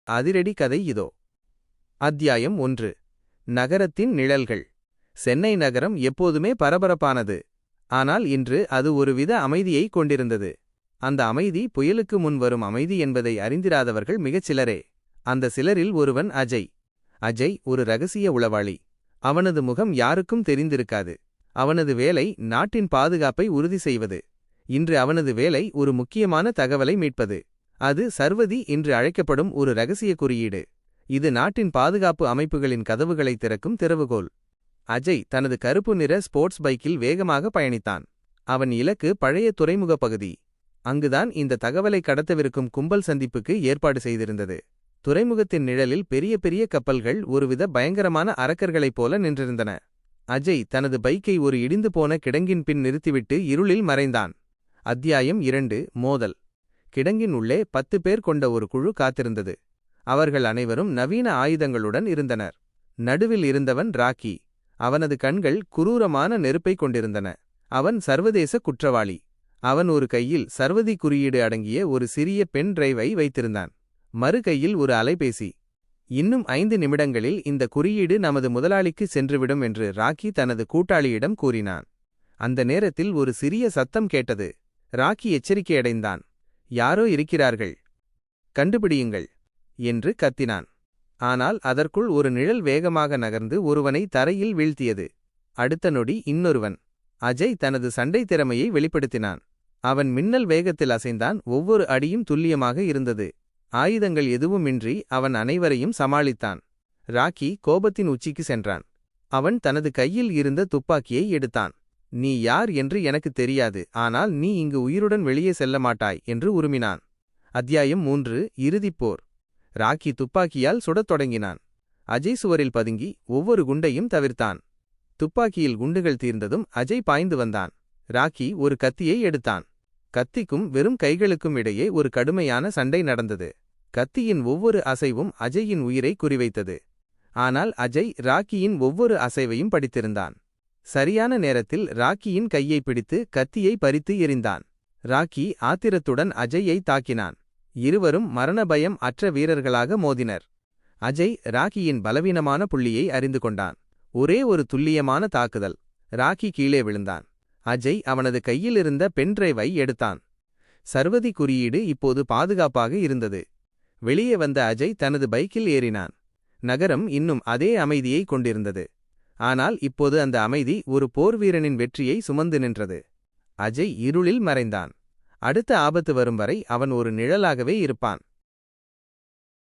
அதிரடி கதை இதோ. அத்தியாயம் 1. நகரத்தின் நிழல்கள். சென்னை நகரம் எப்போதுமே பரபரப்பானது. ஆனால் இன்று அது ஒருவித அமைதியை கொண்டிருந்தது. அந்த அமைதி புயலுக்கு முன் வரும் அமைதி என்பதை அறிந்திராதவர்கள் மிகச் சிலரே. அந்த சிலரில் ஒருவன் அஜய். அஜய் ஒரு ரகசிய உளவாளி. அவனது முகம் யாருக்கும் தெரிந்திருக்காது. அவனது வேலை நாட்டின் பாதுகாப்பை உறுதி செய்வது. இன்று அவனது வேலை ஒரு முக்கியமான தகவலை மீட்பது. அது சர்வதி என்று அழைக்கப்படும் ஒரு ரகசிய குறியீடு. இது நாட்டின் பாதுகாப்பு அமைப்புகளின் கதவுகளை திறக்கும் திறவுகோல். அஜய் தனது கருப்பு நிற ஸ்போர்ட்ஸ் பைக்கில் வேகமாக பயணித்தான். அவன் இலக்கு பழைய துறைமுக பகுதி. அங்குதான் இந்த தகவலை கடத்தவிருக்கும் கும்பல் சந்திப்புக்கு ஏற்பாடு செய்திருந்தது. துறைமுகத்தின் நிழலில் பெரிய பெரிய கப்பல்கள் ஒருவித பயங்கரமான அரக்கர்களைப் போல நின்றிருந்தன. அஜய் தனது பைக்கை ஒரு இடிந்து போன கிடங்கின் பின் நிறுத்திவிட்டு இருளில் மறைந்தான். அத்தியாயம் 2. மோதல். கிடங்கின் உள்ளே 10 பேர் கொண்ட ஒரு குழு காத்திருந்தது. அவர்கள் அனைவரும் நவீன ஆயுதங்களுடன் இருந்தனர். நடுவில் இருந்தவன் ராக்கி. அவனது கண்கள் குரூரமான நெருப்பை கொண்டிருந்தன. அவன் சர்வதேச குற்றவாளி. அவன் ஒரு கையில் சர்வதி குறியீடு அடங்கிய ஒரு சிறிய பென் டிரைவை வைத்திருந்தான். மறு கையில் ஒரு அலைபேசி. இன்னும் 5 நிமிடங்களில் இந்த குறியீடு நமது முதலாளிக்கு சென்றுவிடும் என்று ராக்கி தனது கூட்டாளியிடம் கூறினான். அந்த நேரத்தில் ஒரு சிறிய சத்தம் கேட்டது. ராக்கி எச்சரிக்கையடைந்தான். யாரோ இருக்கிறார்கள், கண்டுபிடியுங்கள் என்று கத்தினான். ஆனால் அதற்குள் ஒரு நிழல் வேகமாக நகர்ந்து ஒருவனை தரையில் வீழ்த்தியது. அடுத்த நொடி இன்னொருவன். அஜய் தனது சண்டை திறமையை வெளிப்படுத்தினான். அவன் மின்னல் வேகத்தில் அசைந்தான். ஒவ்வொரு அடியும் துல்லியமாக இருந்தது. ஆயுதங்கள் எதுவுமின்றி அவன் அனைவரையும் சமாளித்தான். ராக்கி கோபத்தின் உச்சிக்கு சென்றான். அவன் தனது கையில் இருந்த துப்பாக்கியை எடுத்தான். நீ யார் என்று எனக்கு தெரியாது, ஆனால் நீ இங்கு உயிருடன் வெளியே செல்ல மாட்டாய் என்று உருமினான். அத்தியாயம் 3. இறுதிப்போர். ராக்கி துப்பாக்கியால் சுடத் தொடங்கினான். அஜய் சுவரில் பதுங்கி ஒவ்வொரு குண்டையும் தவிர்த்தான். துப்பாக்கியில் குண்டுகள் தீர்ந்ததும் அஜய் பாய்ந்து வந்தான். ராக்கி ஒரு கத்தியை எடுத்தான். கத்திக்கும் வெறும் கைகளுக்கும் இடையே ஒரு கடுமையான சண்டை நடந்தது. கத்தியின் ஒவ்வொரு அசைவும் அஜயின் உயிரை குறிவைத்தது. ஆனால் அஜய் ராக்கியின் ஒவ்வொரு அசைவையும் படித்திருந்தான். சரியான நேரத்தில் ராக்கியின் கையை பிடித்து கத்தியை பறித்து எறிந்தான். ராக்கி ஆத்திரத்துடன் அஜயை தாக்கினான். இருவரும் மரண பயம் அற்ற வீரர்களாக மோதினர். அஜய் ராக்கியின் பலவீனமான புள்ளியை அறிந்து கொண்டான். ஒரே ஒரு துல்லியமான தாக்குதல். ராக்கி கீழே விழுந்தான். அஜய் அவனது கையிலிருந்த பென்டிரைவை எடுத்தான். சர்வதி குறியீடு இப்போது பாதுகாப்பாக இருந்தது. வெளியே வந்த அஜய் தனது பைக்கில் ஏறினான். நகரம் இன்னும் அதே அமைதியை கொண்டிருந்தது. ஆனால் இப்போது அந்த அமைதி ஒரு போர்வீரனின் வெற்றியை சுமந்து நின்றது. அஜய் இருளில் மறைந்தான். அடுத்த ஆபத்து வரும் வரை அவன் ஒரு நிழலாகவே இருப்பான்.